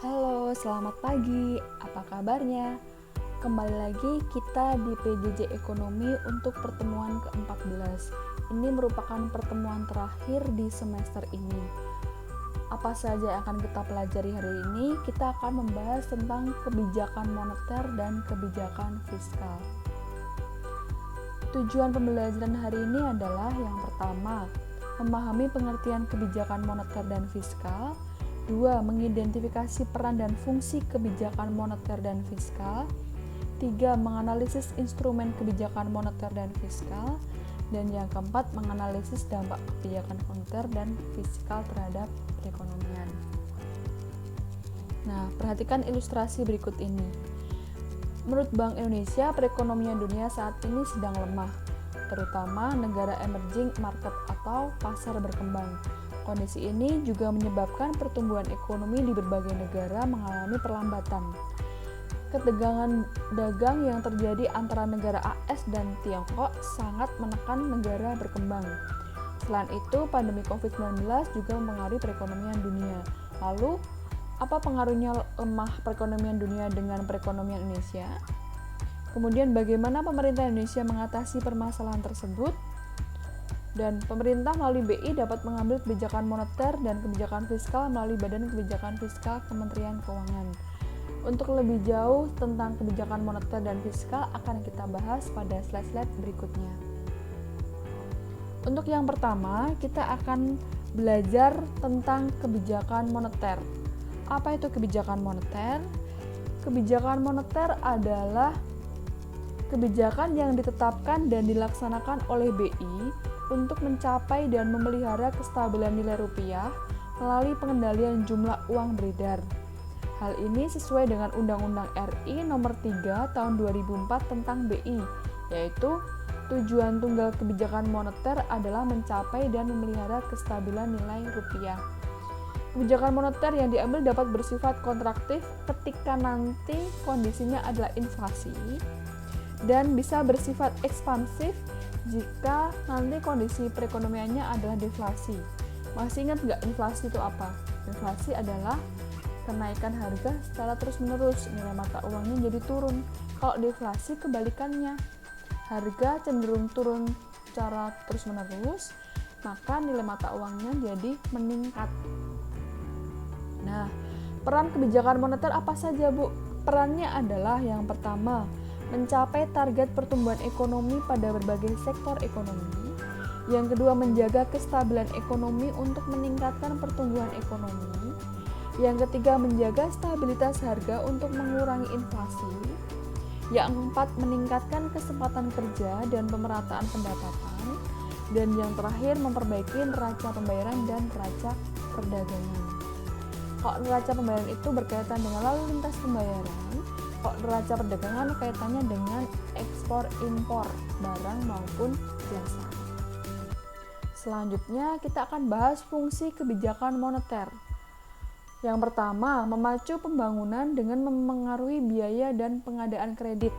Halo, selamat pagi. Apa kabarnya? Kembali lagi kita di PJJ Ekonomi untuk pertemuan ke-14. Ini merupakan pertemuan terakhir di semester ini. Apa saja yang akan kita pelajari hari ini? Kita akan membahas tentang kebijakan moneter dan kebijakan fiskal. Tujuan pembelajaran hari ini adalah yang pertama, memahami pengertian kebijakan moneter dan fiskal. 2. Mengidentifikasi peran dan fungsi kebijakan moneter dan fiskal. 3. Menganalisis instrumen kebijakan moneter dan fiskal. Dan yang keempat, menganalisis dampak kebijakan moneter dan fiskal terhadap perekonomian. Nah, perhatikan ilustrasi berikut ini. Menurut Bank Indonesia, perekonomian dunia saat ini sedang lemah, terutama negara emerging market atau pasar berkembang. Kondisi ini juga menyebabkan pertumbuhan ekonomi di berbagai negara mengalami perlambatan. Ketegangan dagang yang terjadi antara negara AS dan Tiongkok sangat menekan negara berkembang. Selain itu, pandemi COVID-19 juga mempengaruhi perekonomian dunia. Lalu, apa pengaruhnya lemah perekonomian dunia dengan perekonomian Indonesia? Kemudian, bagaimana pemerintah Indonesia mengatasi permasalahan tersebut? Dan pemerintah melalui BI dapat mengambil kebijakan moneter dan kebijakan fiskal melalui Badan Kebijakan Fiskal Kementerian Keuangan. Untuk lebih jauh tentang kebijakan moneter dan fiskal akan kita bahas pada slide-slide berikutnya. Untuk yang pertama, kita akan belajar tentang kebijakan moneter. Apa itu kebijakan moneter? Kebijakan moneter adalah kebijakan yang ditetapkan dan dilaksanakan oleh BI untuk mencapai dan memelihara kestabilan nilai rupiah melalui pengendalian jumlah uang beredar. Hal ini sesuai dengan Undang-Undang RI Nomor 3 Tahun 2004 tentang BI, yaitu tujuan tunggal kebijakan moneter adalah mencapai dan memelihara kestabilan nilai rupiah. Kebijakan moneter yang diambil dapat bersifat kontraktif ketika nanti kondisinya adalah inflasi, dan bisa bersifat ekspansif jika nanti kondisi perekonomiannya adalah deflasi. Masih ingat nggak inflasi itu apa? Inflasi adalah kenaikan harga secara terus-menerus, nilai mata uangnya jadi turun. Kalau deflasi kebalikannya, harga cenderung turun secara terus-menerus, maka nilai mata uangnya jadi meningkat. Nah, peran kebijakan moneter apa saja, Bu? Perannya adalah yang pertama, mencapai target pertumbuhan ekonomi pada berbagai sektor ekonomi. Yang kedua, menjaga kestabilan ekonomi untuk meningkatkan pertumbuhan ekonomi. Yang ketiga, menjaga stabilitas harga untuk mengurangi inflasi. Yang keempat, meningkatkan kesempatan kerja dan pemerataan pendapatan. Dan yang terakhir, memperbaiki neraca pembayaran dan neraca perdagangan. Kalau neraca pembayaran itu berkaitan dengan lalu lintas pembayaran, kalau neraca perdagangan kaitannya dengan ekspor-impor barang maupun jasa. Selanjutnya kita akan bahas fungsi kebijakan moneter. Yang pertama, memacu pembangunan dengan memengaruhi biaya dan pengadaan kredit.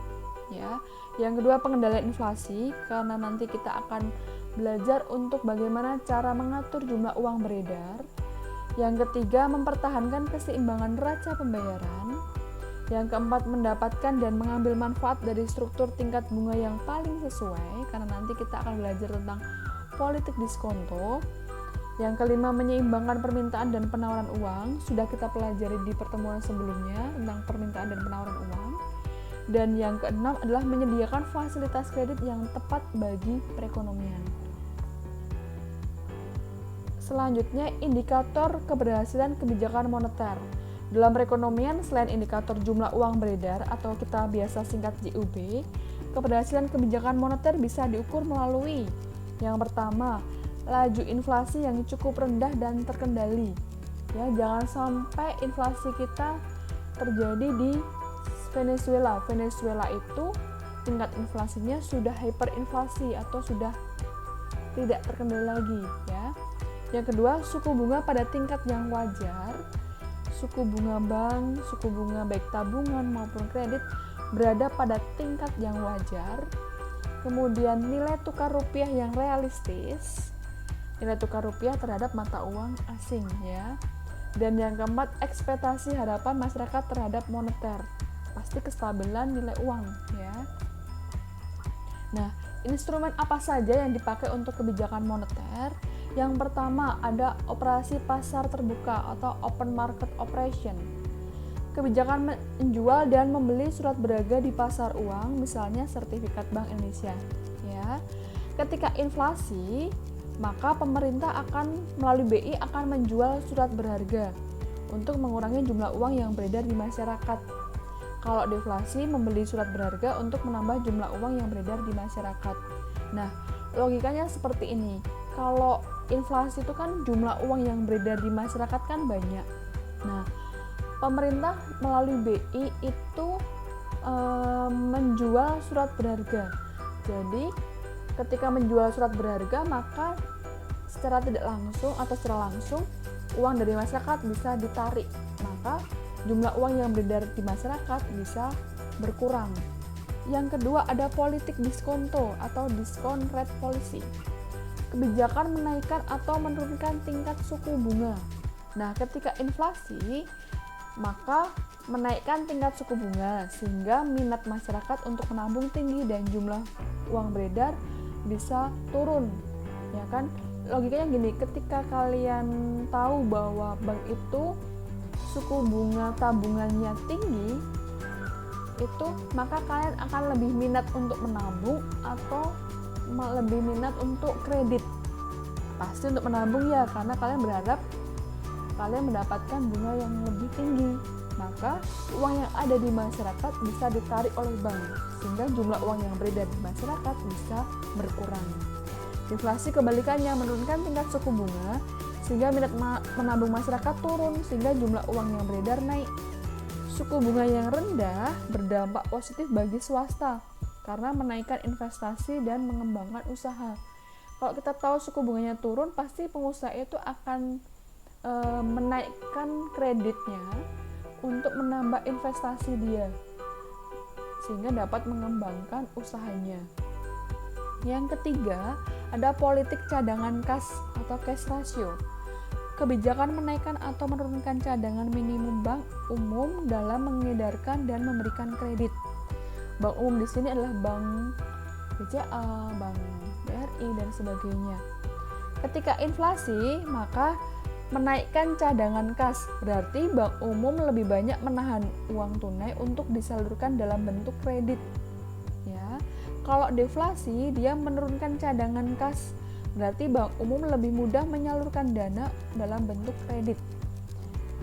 Ya. Yang kedua, pengendalian inflasi, karena nanti kita akan belajar untuk bagaimana cara mengatur jumlah uang beredar. Yang ketiga, mempertahankan keseimbangan neraca pembayaran. Yang keempat, mendapatkan dan mengambil manfaat dari struktur tingkat bunga yang paling sesuai, karena nanti kita akan belajar tentang politik diskonto. Yang kelima, menyeimbangkan permintaan dan penawaran uang. Sudah kita pelajari di pertemuan sebelumnya tentang permintaan dan penawaran uang. Dan yang keenam adalah menyediakan fasilitas kredit yang tepat bagi perekonomian. Selanjutnya, indikator keberhasilan kebijakan moneter. Dalam perekonomian, selain indikator jumlah uang beredar atau kita biasa singkat JUB, keberhasilan kebijakan moneter bisa diukur melalui yang pertama, laju inflasi yang cukup rendah dan terkendali. Ya, jangan sampai inflasi kita terjadi di Venezuela. Venezuela itu tingkat inflasinya sudah hyperinflasi atau sudah tidak terkendali lagi, ya. Yang kedua, suku bunga pada tingkat yang wajar. Suku bunga bank, suku bunga baik tabungan maupun kredit berada pada tingkat yang wajar. Kemudian nilai tukar rupiah yang realistis, nilai tukar rupiah terhadap mata uang asing, ya. Dan yang keempat, ekspektasi harapan masyarakat terhadap moneter. Pasti kestabilan nilai uang ya. Nah, instrumen apa saja yang dipakai untuk kebijakan moneter? Yang pertama ada operasi pasar terbuka atau open market operation. Kebijakan menjual dan membeli surat berharga di pasar uang, misalnya sertifikat Bank Indonesia ya. Ketika inflasi, maka pemerintah akan melalui BI akan menjual surat berharga untuk mengurangi jumlah uang yang beredar di masyarakat. Kalau deflasi, membeli surat berharga untuk menambah jumlah uang yang beredar di masyarakat. Nah, logikanya seperti ini. Kalau inflasi itu kan jumlah uang yang beredar di masyarakat kan banyak. Nah, pemerintah melalui BI itu menjual surat berharga. Jadi, ketika menjual surat berharga, maka secara tidak langsung atau secara langsung uang dari masyarakat bisa ditarik, maka jumlah uang yang beredar di masyarakat bisa berkurang. Yang kedua ada politik diskonto atau discount rate policy. Kebijakan menaikkan atau menurunkan tingkat suku bunga. Nah, ketika inflasi, maka menaikkan tingkat suku bunga sehingga minat masyarakat untuk menabung tinggi dan jumlah uang beredar bisa turun, ya kan? Logikanya gini, ketika kalian tahu bahwa bank itu suku bunga tabungannya tinggi, itu maka kalian akan lebih minat untuk menabung atau lebih minat untuk kredit. Pasti untuk menabung ya, karena kalian berharap kalian mendapatkan bunga yang lebih tinggi. Maka uang yang ada di masyarakat bisa ditarik oleh bank, sehingga jumlah uang yang beredar di masyarakat bisa berkurang. Deflasi kebalikannya, menurunkan tingkat suku bunga sehingga minat menabung masyarakat turun sehingga jumlah uang yang beredar naik. Suku bunga yang rendah berdampak positif bagi swasta karena menaikkan investasi dan mengembangkan usaha. Kalau kita tahu suku bunganya turun, pasti pengusaha itu akan menaikkan kreditnya untuk menambah investasi dia sehingga dapat mengembangkan usahanya. Yang ketiga, ada politik cadangan kas atau cash ratio. Kebijakan menaikkan atau menurunkan cadangan minimum bank umum dalam mengedarkan dan memberikan kredit. Bank umum di sini adalah Bank BCA, Bank BRI dan sebagainya. Ketika inflasi, maka menaikkan cadangan kas, berarti bank umum lebih banyak menahan uang tunai untuk disalurkan dalam bentuk kredit. Ya. Kalau deflasi, dia menurunkan cadangan kas, berarti bank umum lebih mudah menyalurkan dana dalam bentuk kredit.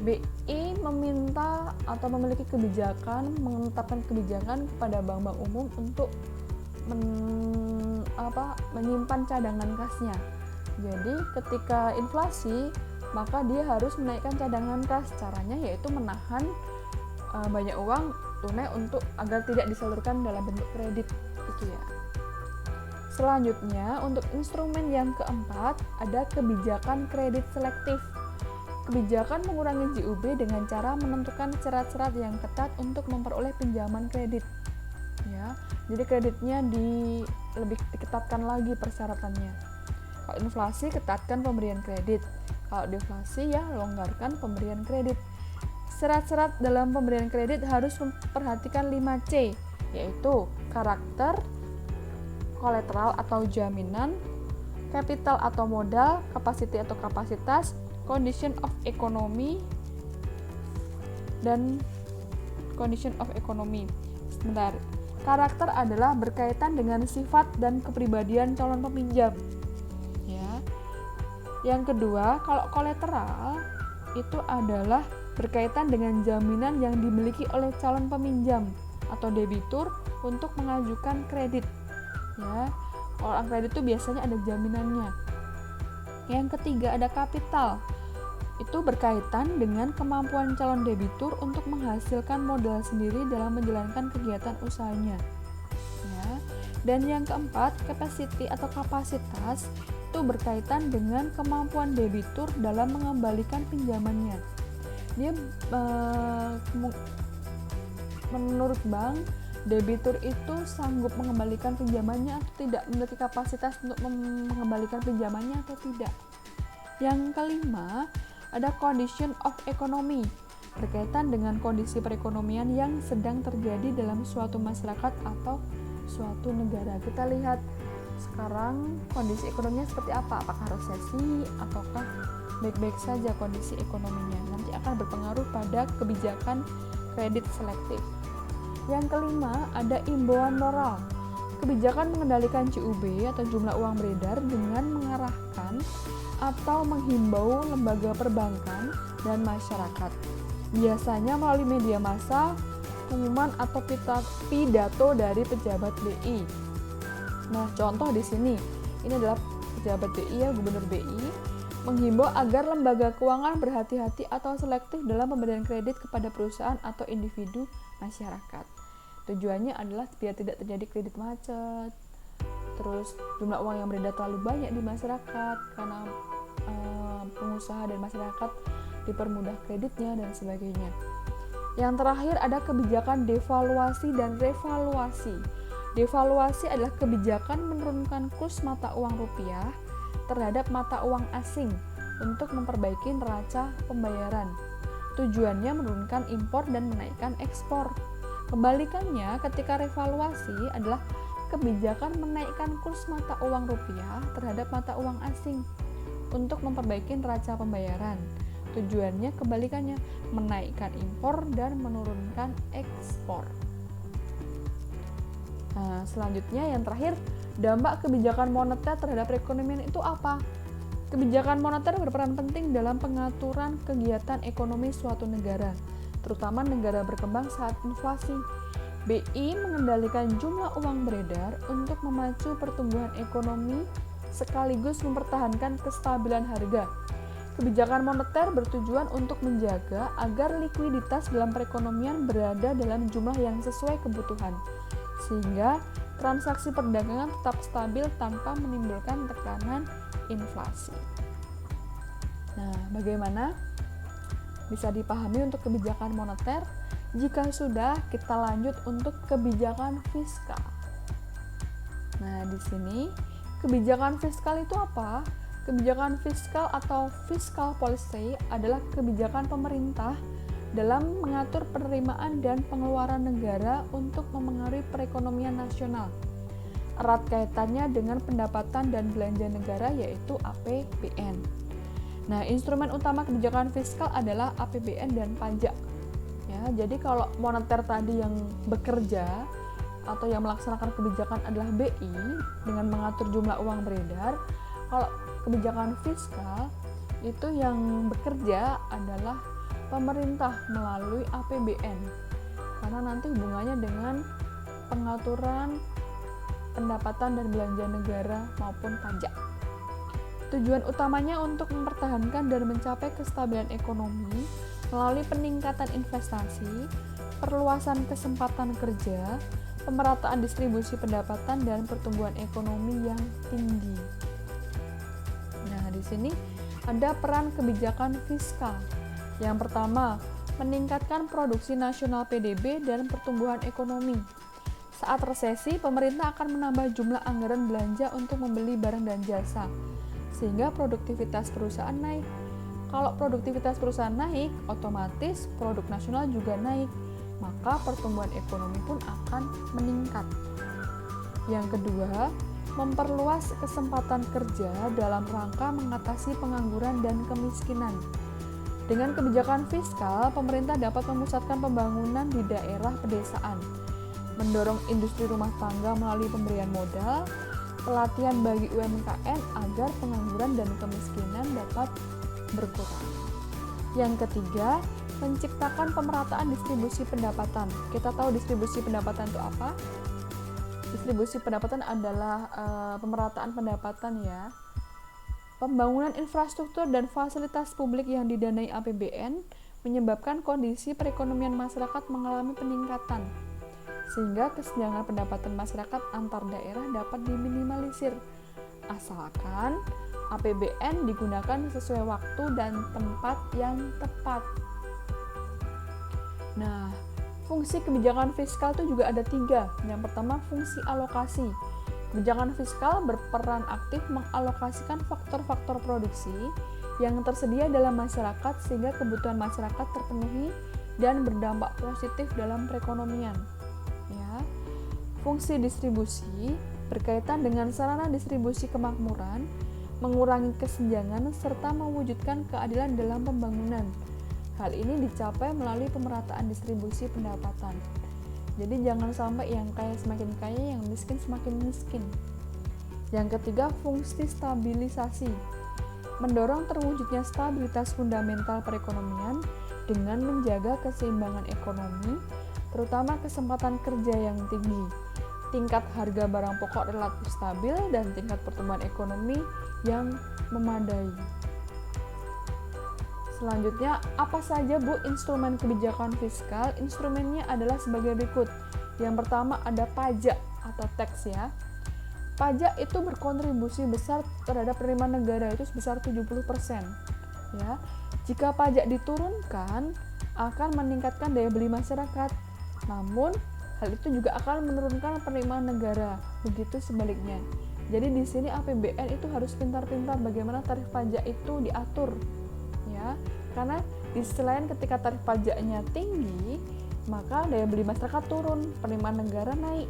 BI meminta atau memiliki kebijakan, menetapkan kebijakan kepada bank-bank umum untuk menyimpan cadangan kasnya. Jadi ketika inflasi, maka dia harus menaikkan cadangan kas. Caranya yaitu menahan banyak uang tunai untuk agar tidak disalurkan dalam bentuk kredit. Gitu ya. Selanjutnya, untuk instrumen yang keempat ada kebijakan kredit selektif. Kebijakan mengurangi JUB dengan cara menentukan syarat-syarat yang ketat untuk memperoleh pinjaman kredit. Ya, jadi kreditnya lebih diketatkan lagi persyaratannya. Kalau inflasi, ketatkan pemberian kredit. Kalau deflasi, ya longgarkan pemberian kredit. Syarat-syarat dalam pemberian kredit harus memperhatikan 5C, yaitu karakter, kolateral atau jaminan, capital atau modal, capacity atau kapasitas, condition of economy, dan condition of economy. Sebentar. Karakter adalah berkaitan dengan sifat dan kepribadian calon peminjam. Ya. Yang kedua, kalau kolateral itu adalah berkaitan dengan jaminan yang dimiliki oleh calon peminjam atau debitur untuk mengajukan kredit. Ya, kalau kredit itu biasanya ada jaminannya. Yang ketiga ada kapital. Itu berkaitan dengan kemampuan calon debitur untuk menghasilkan modal sendiri dalam menjalankan kegiatan usahanya. Ya. Dan yang keempat, capacity atau kapasitas itu berkaitan dengan kemampuan debitur dalam mengembalikan pinjamannya. Dia menurut bank, debitur itu sanggup mengembalikan pinjamannya atau tidak, memiliki kapasitas untuk mengembalikan pinjamannya atau tidak. Yang kelima, ada condition of economy, berkaitan dengan kondisi perekonomian yang sedang terjadi dalam suatu masyarakat atau suatu negara. Kita lihat sekarang kondisi ekonominya seperti apa, apakah resesi ataukah baik-baik saja kondisi ekonominya. Nanti akan berpengaruh pada kebijakan kredit selektif. Yang kelima, ada imbauan moral. Kebijakan mengendalikan CUB atau jumlah uang beredar dengan mengarahkan atau menghimbau lembaga perbankan dan masyarakat. Biasanya melalui media massa, pengumuman atau pidato dari pejabat BI. Nah, contoh di sini, ini adalah pejabat BI ya, Gubernur BI, menghimbau agar lembaga keuangan berhati-hati atau selektif dalam pemberian kredit kepada perusahaan atau individu masyarakat. Tujuannya adalah biar tidak terjadi kredit macet, terus jumlah uang yang beredar terlalu banyak di masyarakat karena pengusaha dan masyarakat dipermudah kreditnya dan sebagainya. Yang terakhir ada kebijakan devaluasi dan revaluasi. Devaluasi adalah kebijakan menurunkan kurs mata uang rupiah terhadap mata uang asing untuk memperbaiki neraca pembayaran. Tujuannya menurunkan impor dan menaikkan ekspor. Kebalikannya, ketika revaluasi adalah kebijakan menaikkan kurs mata uang rupiah terhadap mata uang asing untuk memperbaiki neraca pembayaran. Tujuannya kebalikannya, menaikkan impor dan menurunkan ekspor. Nah, selanjutnya yang terakhir, dampak kebijakan moneter terhadap perekonomian itu apa? Kebijakan moneter berperan penting dalam pengaturan kegiatan ekonomi suatu negara, terutama negara berkembang saat inflasi. BI mengendalikan jumlah uang beredar untuk memacu pertumbuhan ekonomi sekaligus mempertahankan kestabilan harga. Kebijakan moneter bertujuan untuk menjaga agar likuiditas dalam perekonomian berada dalam jumlah yang sesuai kebutuhan, sehingga transaksi perdagangan tetap stabil tanpa menimbulkan tekanan inflasi. Nah, bagaimana bisa dipahami untuk kebijakan moneter? Jika sudah, kita lanjut untuk kebijakan fiskal. Nah, di sini kebijakan fiskal itu apa? Kebijakan fiskal atau fiscal policy adalah kebijakan pemerintah dalam mengatur penerimaan dan pengeluaran negara untuk memengaruhi perekonomian nasional. Erat kaitannya dengan pendapatan dan belanja negara, yaitu APBN. Nah, instrumen utama kebijakan fiskal adalah APBN dan pajak. Ya, jadi kalau moneter tadi yang bekerja atau yang melaksanakan kebijakan adalah BI dengan mengatur jumlah uang beredar, kalau kebijakan fiskal itu yang bekerja adalah pemerintah melalui APBN, karena nanti hubungannya dengan pengaturan pendapatan dan belanja negara maupun pajak. Tujuan utamanya untuk mempertahankan dan mencapai kestabilan ekonomi melalui peningkatan investasi, perluasan kesempatan kerja, pemerataan distribusi pendapatan, dan pertumbuhan ekonomi yang tinggi. Nah, di sini ada peran kebijakan fiskal. Yang pertama, meningkatkan produksi nasional PDB dan pertumbuhan ekonomi. Saat resesi, pemerintah akan menambah jumlah anggaran belanja untuk membeli barang dan jasa, sehingga produktivitas perusahaan naik. Kalau produktivitas perusahaan naik, otomatis produk nasional juga naik, maka pertumbuhan ekonomi pun akan meningkat. Yang kedua, memperluas kesempatan kerja dalam rangka mengatasi pengangguran dan kemiskinan. Dengan kebijakan fiskal, pemerintah dapat memusatkan pembangunan di daerah pedesaan, mendorong industri rumah tangga melalui pemberian modal, pelatihan bagi UMKM agar pengangguran dan kemiskinan dapat berkurang. Yang ketiga, menciptakan pemerataan distribusi pendapatan. Kita tahu distribusi pendapatan itu apa? Distribusi pendapatan adalah pemerataan pendapatan ya. Pembangunan infrastruktur dan fasilitas publik yang didanai APBN menyebabkan kondisi perekonomian masyarakat mengalami peningkatan, sehingga kesenjangan pendapatan masyarakat antar daerah dapat diminimalisir, asalkan APBN digunakan sesuai waktu dan tempat yang tepat. Nah, fungsi kebijakan fiskal itu juga ada 3. Yang pertama, fungsi alokasi. Kebijakan fiskal berperan aktif mengalokasikan faktor-faktor produksi yang tersedia dalam masyarakat sehingga kebutuhan masyarakat terpenuhi dan berdampak positif dalam perekonomian. Ya. Fungsi distribusi berkaitan dengan sarana distribusi kemakmuran, mengurangi kesenjangan serta mewujudkan keadilan dalam pembangunan. Hal ini dicapai melalui pemerataan distribusi pendapatan. Jadi jangan sampai yang kaya semakin kaya, yang miskin semakin miskin. Yang ketiga, fungsi stabilisasi. Mendorong terwujudnya stabilitas fundamental perekonomian dengan menjaga keseimbangan ekonomi, terutama kesempatan kerja yang tinggi, tingkat harga barang pokok relatif stabil, dan tingkat pertumbuhan ekonomi yang memadai. Selanjutnya, apa saja Bu instrumen kebijakan fiskal? Instrumennya adalah sebagai berikut. Yang pertama ada pajak atau tax ya. Pajak itu berkontribusi besar terhadap penerimaan negara, itu sebesar 70%. Ya. Jika pajak diturunkan, akan meningkatkan daya beli masyarakat. Namun, hal itu juga akan menurunkan penerimaan negara. Begitu sebaliknya. Jadi di sini APBN itu harus pintar-pintar bagaimana tarif pajak itu diatur. Ya, karena di selain ketika tarif pajaknya tinggi, maka daya beli masyarakat turun, penerimaan negara naik.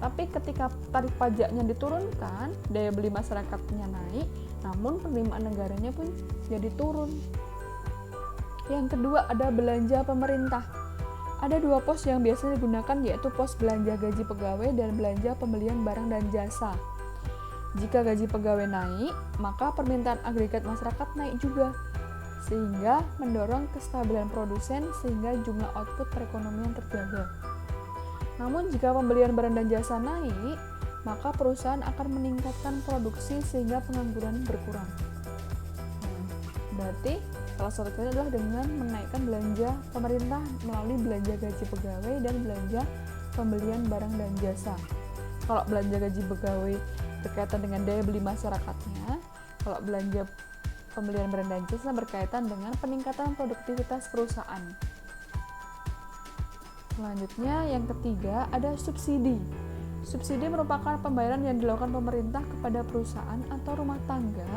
Tapi ketika tarif pajaknya diturunkan, daya beli masyarakatnya naik, namun penerimaan negaranya pun jadi turun. Yang kedua ada belanja pemerintah. Ada dua pos yang biasanya digunakan, yaitu pos belanja gaji pegawai dan belanja pembelian barang dan jasa. Jika gaji pegawai naik, maka permintaan agregat masyarakat naik juga, sehingga mendorong kestabilan produsen sehingga jumlah output perekonomian terjaga. Namun jika pembelian barang dan jasa naik, maka perusahaan akan meningkatkan produksi sehingga pengangguran berkurang. Berarti salah satu caranya adalah dengan menaikkan belanja pemerintah melalui belanja gaji pegawai dan belanja pembelian barang dan jasa. Kalau belanja gaji pegawai berkaitan dengan daya beli masyarakatnya, kalau belanja pembelian barang dan jasa berkaitan dengan peningkatan produktivitas perusahaan. Selanjutnya, yang ketiga ada subsidi. Subsidi merupakan pembayaran yang dilakukan pemerintah kepada perusahaan atau rumah tangga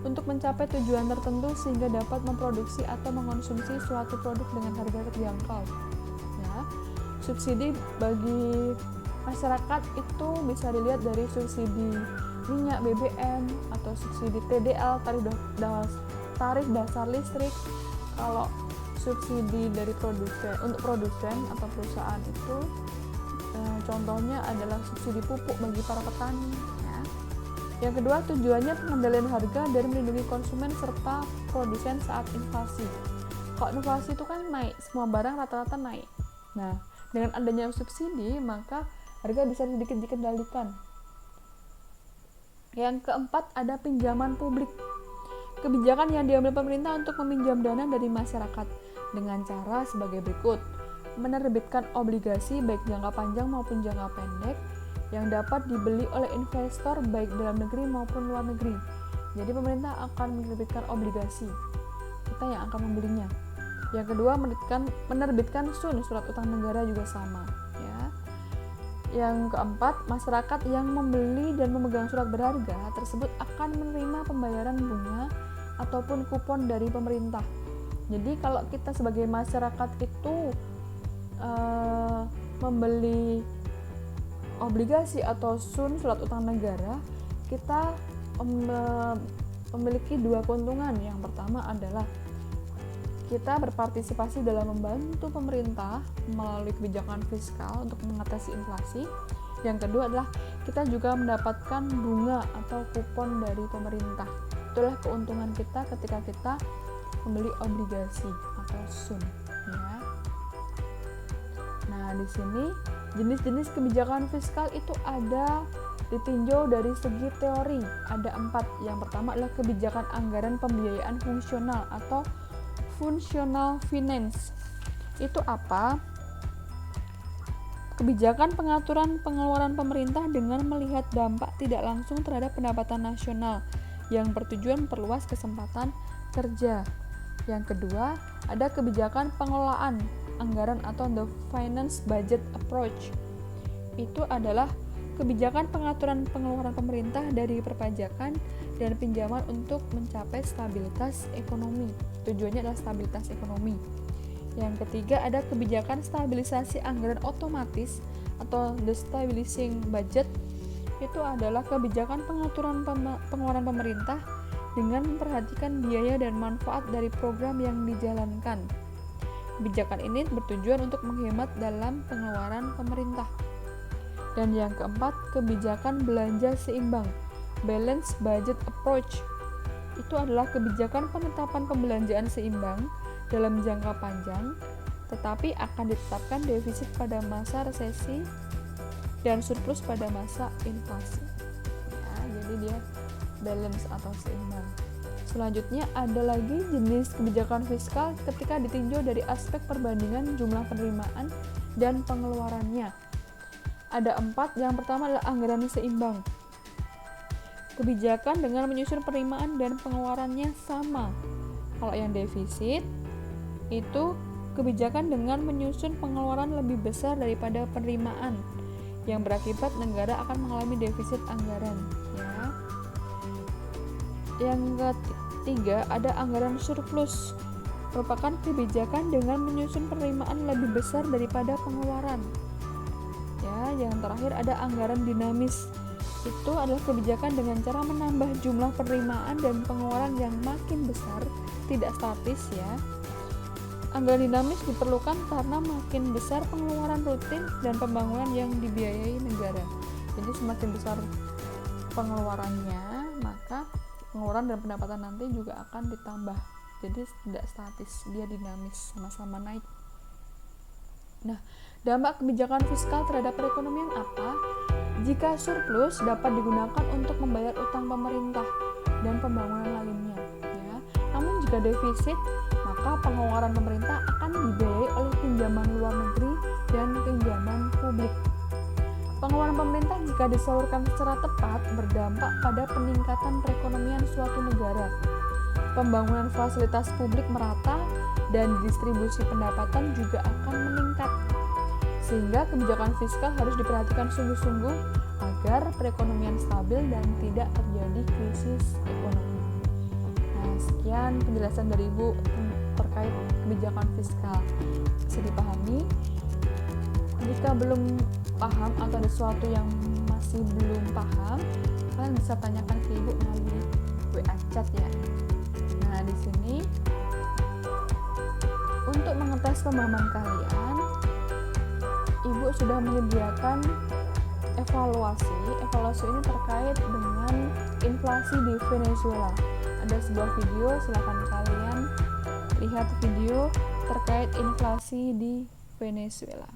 untuk mencapai tujuan tertentu sehingga dapat memproduksi atau mengonsumsi suatu produk dengan harga terjangkau. Ya, subsidi bagi masyarakat itu bisa dilihat dari subsidi minyak BBM atau subsidi TDL, tarif dasar listrik. Kalau subsidi dari produsen untuk produsen atau perusahaan itu contohnya adalah subsidi pupuk bagi para petani ya. Yang kedua, tujuannya pengendalian harga dan melindungi konsumen serta produsen saat inflasi. Kalau inflasi itu kan naik, semua barang rata-rata naik. Nah, dengan adanya subsidi maka harga bisa sedikit dikendalikan. Yang keempat ada pinjaman publik. Kebijakan yang diambil pemerintah untuk meminjam dana dari masyarakat dengan cara sebagai berikut. Menerbitkan obligasi baik jangka panjang maupun jangka pendek yang dapat dibeli oleh investor baik dalam negeri maupun luar negeri. Jadi pemerintah akan menerbitkan obligasi, kita yang akan membelinya. Yang kedua, menerbitkan SUN, surat utang negara juga sama ya. Yang keempat, masyarakat yang membeli dan memegang surat berharga tersebut akan menerima pembayaran bunga ataupun kupon dari pemerintah. Jadi kalau kita sebagai masyarakat itu membeli obligasi atau SUN, surat utang negara, kita memiliki dua keuntungan. Yang pertama adalah kita berpartisipasi dalam membantu pemerintah melalui kebijakan fiskal untuk mengatasi inflasi. Yang kedua adalah kita juga mendapatkan bunga atau kupon dari pemerintah. Itulah keuntungan kita ketika kita membeli obligasi atau SUN ya. Nah, di sini jenis-jenis kebijakan fiskal itu ada ditinjau dari segi teori. Ada 4. Yang pertama adalah kebijakan anggaran pembiayaan fungsional atau functional finance. Itu apa? Kebijakan pengaturan pengeluaran pemerintah dengan melihat dampak tidak langsung terhadap pendapatan nasional yang bertujuan memperluas kesempatan kerja. Yang kedua, ada kebijakan pengelolaan anggaran atau the finance budget approach. Itu adalah kebijakan pengaturan pengeluaran pemerintah dari perpajakan dan pinjaman untuk mencapai stabilitas ekonomi. Tujuannya adalah stabilitas ekonomi. Yang ketiga ada kebijakan stabilisasi anggaran otomatis atau the stabilizing budget. Itu adalah kebijakan pengaturan pengeluaran pemerintah dengan memperhatikan biaya dan manfaat dari program yang dijalankan. Kebijakan ini bertujuan untuk menghemat dalam pengeluaran pemerintah. Dan yang keempat, kebijakan belanja seimbang, balanced budget approach. Itu adalah kebijakan penetapan pembelanjaan seimbang dalam jangka panjang, tetapi akan ditetapkan defisit pada masa resesi dan surplus pada masa inflasi. Ya, jadi dia balance atau seimbang. Selanjutnya ada lagi jenis kebijakan fiskal ketika ditinjau dari aspek perbandingan jumlah penerimaan dan pengeluarannya. Ada 4, yang pertama adalah anggaran seimbang. Kebijakan dengan menyusun penerimaan dan pengeluarannya sama. Kalau yang defisit, itu kebijakan dengan menyusun pengeluaran lebih besar daripada penerimaan, yang berakibat negara akan mengalami defisit anggaran. Ya. Yang ketiga ada anggaran surplus, merupakan kebijakan dengan menyusun penerimaan lebih besar daripada pengeluaran. Ya, yang terakhir ada anggaran dinamis. Itu adalah kebijakan dengan cara menambah jumlah penerimaan dan pengeluaran yang makin besar, tidak statis ya. Anggaran dinamis diperlukan karena makin besar pengeluaran rutin dan pembangunan yang dibiayai negara. Jadi semakin besar pengeluarannya, maka pengeluaran dan pendapatan nanti juga akan ditambah. Jadi tidak statis, dia dinamis, sama-sama naik. Nah, dampak kebijakan fiskal terhadap perekonomian apa? Jika surplus dapat digunakan untuk membayar utang pemerintah dan pembangunan lainnya. Ya. Namun jika defisit, maka pengeluaran pemerintah akan dibiayai oleh pinjaman luar negeri dan pinjaman publik. Pengeluaran pemerintah jika disalurkan secara tepat berdampak pada peningkatan perekonomian suatu negara. Pembangunan fasilitas publik merata dan distribusi pendapatan juga akan meningkat. Sehingga kebijakan fiskal harus diperhatikan sungguh-sungguh agar perekonomian stabil dan tidak terjadi krisis ekonomi. Nah, sekian penjelasan dari Ibu terkait kebijakan fiskal. Bisa dipahami? Jika belum paham atau ada sesuatu yang masih belum paham, kalian bisa tanyakan ke Ibu melalui WA chat ya. Nah, di sini untuk mengetes pemahaman kalian, Ibu sudah menyediakan evaluasi. Evaluasi ini terkait dengan inflasi di Venezuela. Ada sebuah video, silakan kalian lihat video terkait inflasi di Venezuela.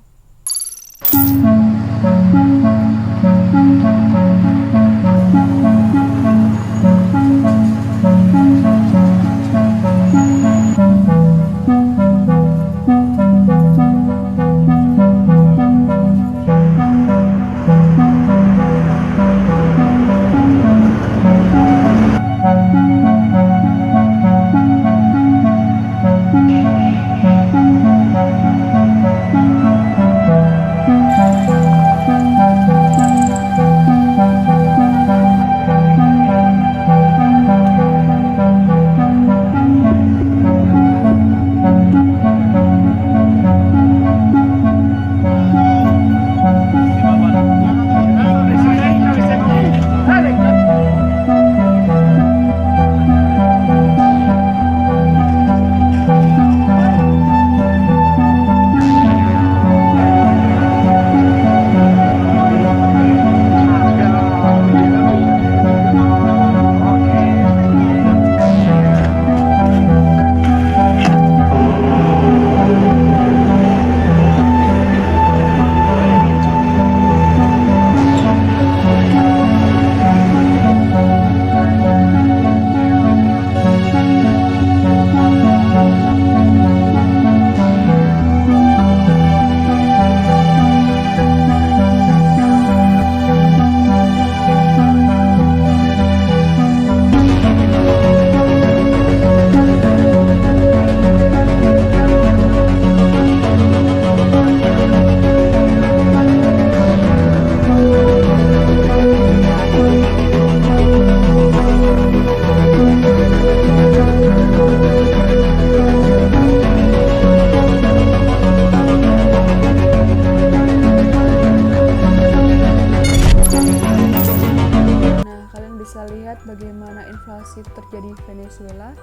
Venezuela.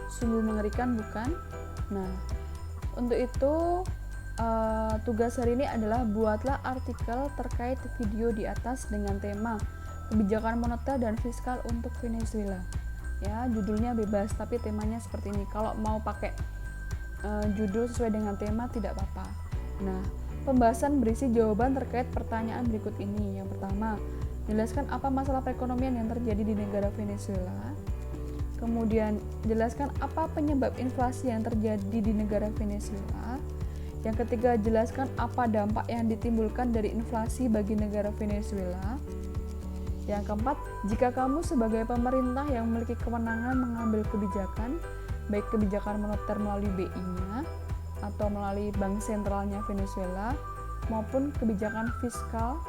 Sungguh mengerikan, bukan? Nah, untuk itu tugas hari ini adalah buatlah artikel terkait video di atas dengan tema kebijakan moneter dan fiskal untuk Venezuela. Ya, judulnya bebas, tapi temanya seperti ini. Kalau mau pakai judul sesuai dengan tema tidak apa-apa. Nah, pembahasan berisi jawaban terkait pertanyaan berikut ini. Yang pertama, jelaskan apa masalah perekonomian yang terjadi di negara Venezuela. Kemudian, jelaskan apa penyebab inflasi yang terjadi di negara Venezuela. Yang ketiga, jelaskan apa dampak yang ditimbulkan dari inflasi bagi negara Venezuela. Yang keempat, jika kamu sebagai pemerintah yang memiliki kewenangan mengambil kebijakan, baik kebijakan moneter melalui BI-nya atau melalui bank sentralnya Venezuela maupun kebijakan fiskal,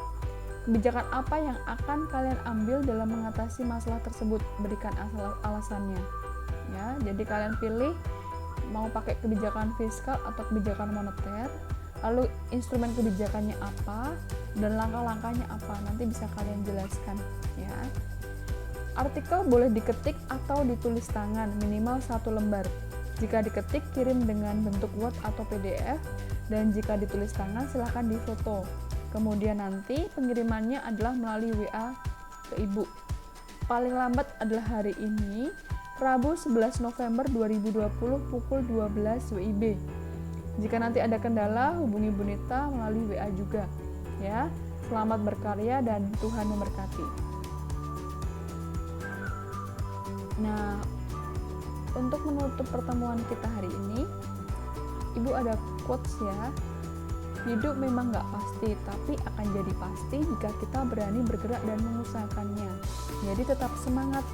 kebijakan apa yang akan kalian ambil dalam mengatasi masalah tersebut, berikan alasannya. Ya, jadi kalian pilih mau pakai kebijakan fiskal atau kebijakan moneter, lalu instrumen kebijakannya apa dan langkah-langkahnya apa, nanti bisa kalian jelaskan ya. Artikel boleh diketik atau ditulis tangan minimal 1 lembar. Jika diketik, kirim dengan bentuk Word atau PDF, dan jika ditulis tangan silahkan difoto. Kemudian nanti pengirimannya adalah melalui WA ke Ibu. Paling lambat adalah hari ini, Rabu 11 November 2020 pukul 12 WIB. Jika nanti ada kendala, hubungi Bu Nita melalui WA juga. Ya, selamat berkarya dan Tuhan memberkati. Nah, untuk menutup pertemuan kita hari ini, Ibu ada quotes ya. Hidup memang gak pasti, tapi akan jadi pasti jika kita berani bergerak dan mengusahakannya. Jadi tetap semangat.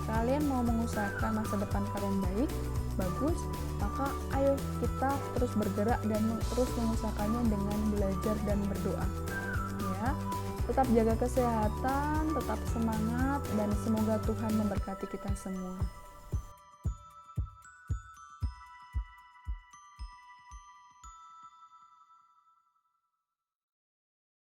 Kalian mau mengusahakan masa depan kalian baik, bagus, maka ayo kita terus bergerak dan terus mengusahakannya dengan belajar dan berdoa. Ya, tetap jaga kesehatan, tetap semangat, dan semoga Tuhan memberkati kita semua.